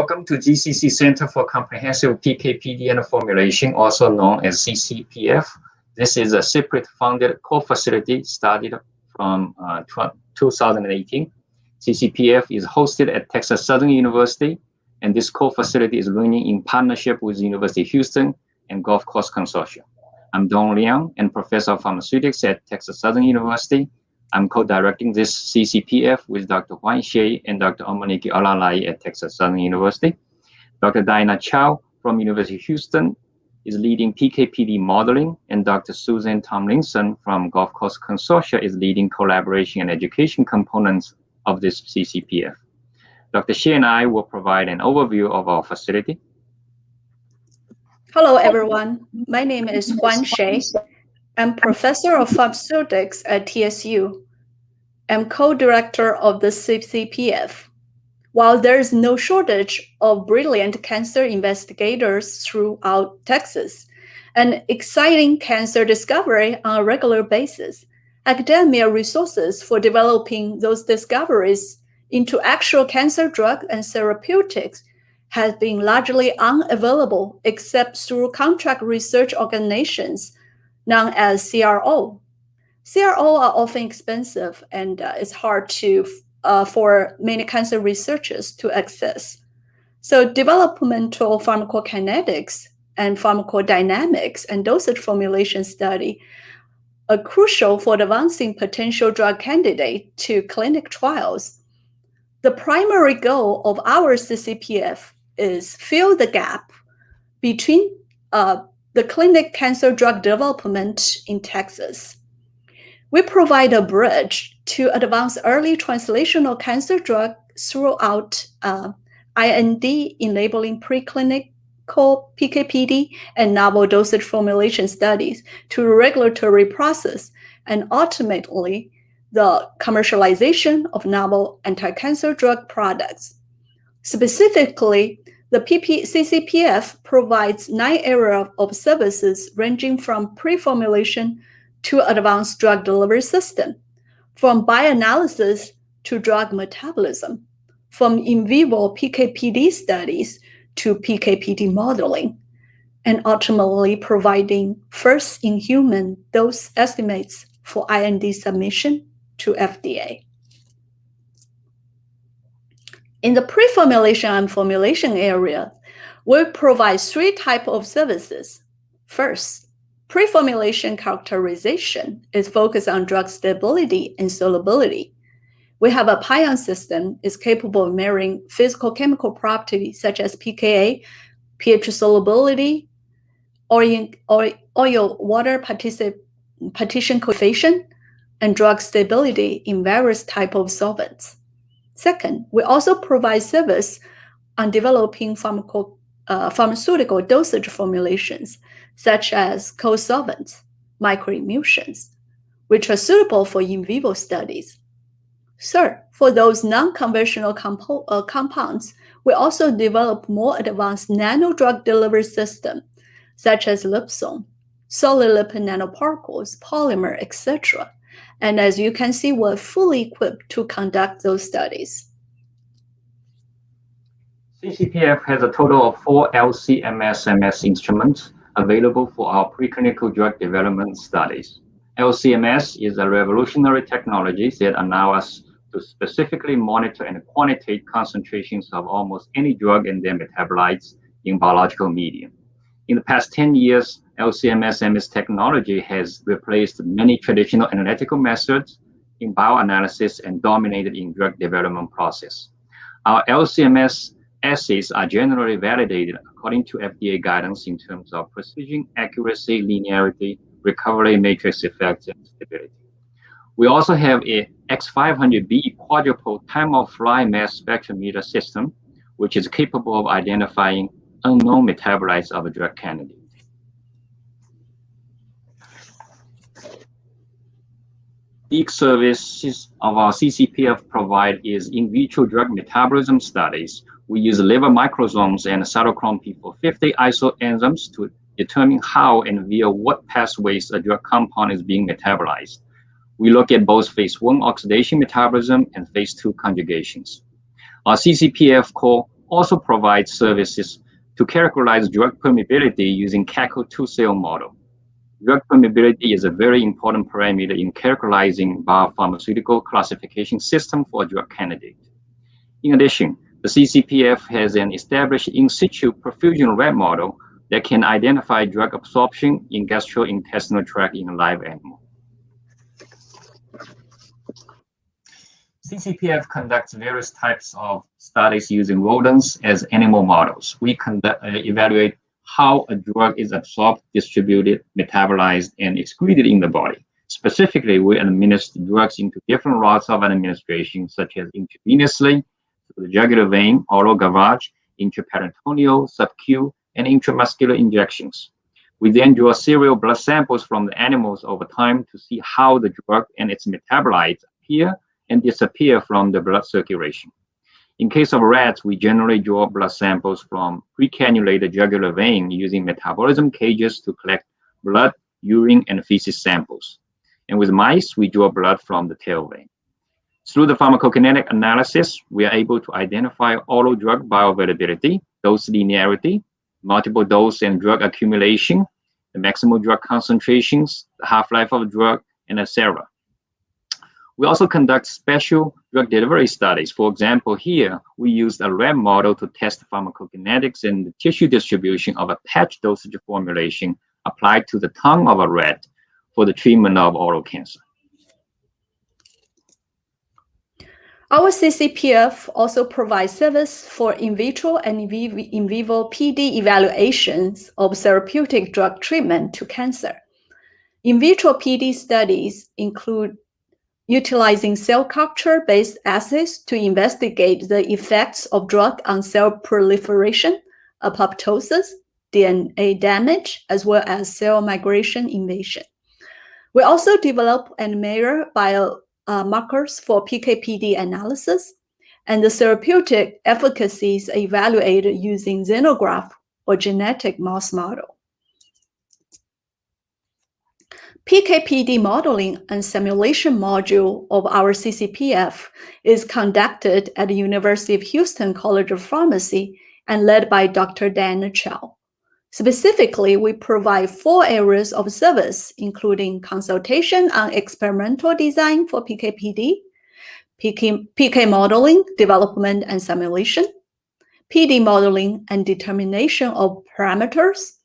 Welcome to GCC Center for Comprehensive PK/PD and Formulation, also known as CCPF. This is a separate funded co-facility started from 2018. CCPF is hosted at Texas Southern University, and this co-facility is running in partnership with University of Houston and Gulf Coast Consortium. I'm Dong Liang, and Professor of Pharmaceutics at Texas Southern University. I'm co-directing this CCPF with Dr. Huan Xie and Dr. Omoniki Olalai at Texas Southern University. Dr. Diana Chow from University of Houston is leading PK/PD modeling, and Dr. Susan Tomlinson from Gulf Coast Consortia is leading collaboration and education components of this CCPF. Dr. Xie and I will provide an overview of our facility. Hello, everyone. My name is Huan Xie. I'm Professor of Pharmaceutics at TSU. I'm co-director of the CCPF. While there is no shortage of brilliant cancer investigators throughout Texas and exciting cancer discovery on a regular basis, academia resources for developing those discoveries into actual cancer drugs and therapeutics has been largely unavailable except through contract research organizations known as CRO. CRO are often expensive and it's hard for many cancer researchers to access. So developmental pharmacokinetics and pharmacodynamics and dosage formulation study are crucial for advancing potential drug candidate to clinic trials. The primary goal of our CCPF is fill the gap between the clinic cancer drug development in Texas. We provide a bridge to advance early translational cancer drug throughout IND-enabling preclinical PK/PD and novel dosage formulation studies to regulatory process and ultimately the commercialization of novel anti-cancer drug products. Specifically, the CCPF provides 9 areas of services ranging from pre-formulation to advanced drug delivery system, from bioanalysis to drug metabolism, from in vivo PK/PD studies to PK/PD modeling, and ultimately providing first-in-human dose estimates for IND submission to FDA. In the pre-formulation and formulation area, we provide 3 types of services. First, pre-formulation characterization is focused on drug stability and solubility. We have a PION system is capable of measuring physical-chemical properties such as pKa, pH solubility, oil-water partition coefficient, and drug stability in various types of solvents. Second, we also provide service on developing pharmaceutical dosage formulations, such as co-solvents, microemulsions, which are suitable for in vivo studies. Third, for those non-conventional compounds, we also develop more advanced nano-drug delivery systems, such as liposome, solid lipid nanoparticles, polymer, etc. And as you can see, we're fully equipped to conduct those studies. CCPF has a total of 4 LC-MS instruments available for our preclinical drug development studies. LC-MS is a revolutionary technology that allows us to specifically monitor and quantitate concentrations of almost any drug and their metabolites in biological medium. In the past 10 years, LC-MS technology has replaced many traditional analytical methods in bioanalysis and dominated in drug development process. Our LC-MS assays are generally validated according to FDA guidance in terms of precision, accuracy, linearity, recovery matrix effect, and stability. We also have a X500B quadruple time-of-flight mass spectrometer system, which is capable of identifying unknown metabolites of a drug candidate. Big services of our CCPF provide is in vitro drug metabolism studies. We use liver microsomes and cytochrome P450 isoenzymes to determine how and via what pathways a drug compound is being metabolized. We look at both phase 1 oxidation metabolism and phase 2 conjugations. Our CCPF core also provides services to characterize drug permeability using CACO two-cell model. Drug permeability is a very important parameter in characterizing biopharmaceutical classification system for a drug candidate. In addition, the CCPF has an established in situ perfusion rat model that can identify drug absorption in gastrointestinal tract in a live animal. CCPF conducts various types of studies using rodents as animal models. We evaluate how a drug is absorbed, distributed, metabolized, and excreted in the body. Specifically, we administer drugs into different routes of administration, such as intravenously, through the jugular vein, oral gavage, intraperitoneal, subcu, and intramuscular injections. We then draw serial blood samples from the animals over time to see how the drug and its metabolites appear and disappear from the blood circulation. In case of rats, we generally draw blood samples from precannulated jugular vein using metabolism cages to collect blood, urine, and feces samples. And with mice, we draw blood from the tail vein. Through the pharmacokinetic analysis, we are able to identify oral drug bioavailability, dose linearity, multiple dose and drug accumulation, the maximal drug concentrations, the half-life of the drug, and etc. We also conduct special drug delivery studies. For example, here we used a rat model to test the pharmacokinetics and the tissue distribution of a patch dosage formulation applied to the tongue of a rat for the treatment of oral cancer. Our CCPF also provides service for in vitro and in vivo PD evaluations of therapeutic drug treatment to cancer. In vitro PD studies include utilizing cell culture-based assays to investigate the effects of drug on cell proliferation, apoptosis, DNA damage, as well as cell migration invasion. We also develop and measure biomarkers for PK/PD analysis, and the therapeutic efficacy is evaluated using xenograft or genetic mouse model. PK/PD modeling and simulation module of our CCPF is conducted at the University of Houston College of Pharmacy and led by Dr. Diana Chow. Specifically, we provide 4 areas of service, including consultation on experimental design for PK/PD, PK modeling, development and simulation, PD modeling and determination of parameters,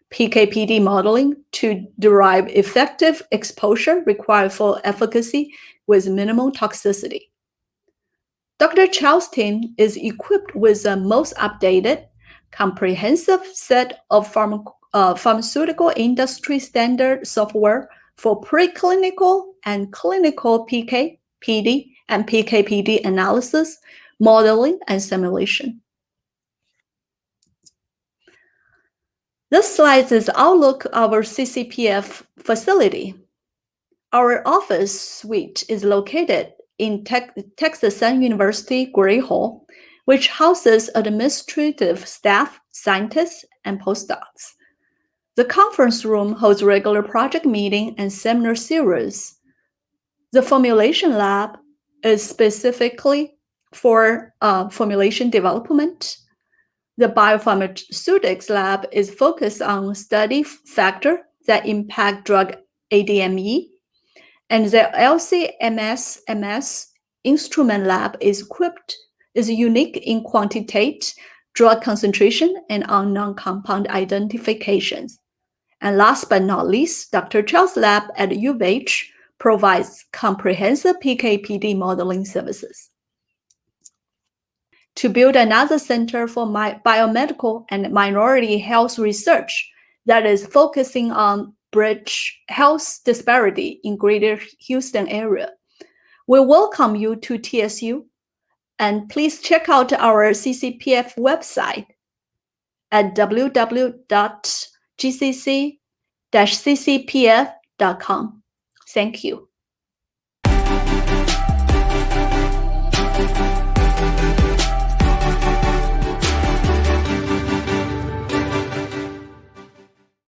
PK/PD modeling to derive effective exposure required for efficacy with minimal toxicity. Dr. Chow's team is equipped with the most updated, comprehensive set of pharmaceutical industry standard software for preclinical and clinical PK, PD, and PK/PD analysis, modeling, and simulation. This slide is outlook of our CCPF facility. Our office suite is located in Texas Sun University Gray Hall, which houses administrative staff, scientists, and postdocs. The conference room holds regular project meeting and seminar series. The formulation lab is specifically for formulation development. The biopharmaceutics lab is focused on study factors that impact drug ADME, and the LC-MS instrument lab is unique in quantitate, drug concentration, and on non-compound identifications. And last but not least, Dr. Chow's lab at U of H provides comprehensive PK/PD modeling services. To build another center for biomedical and minority health research that is focusing on bridge health disparity in Greater Houston area, we welcome you to TSU, and please check out our CCPF website at www.gcc-ccpf.com. Thank you.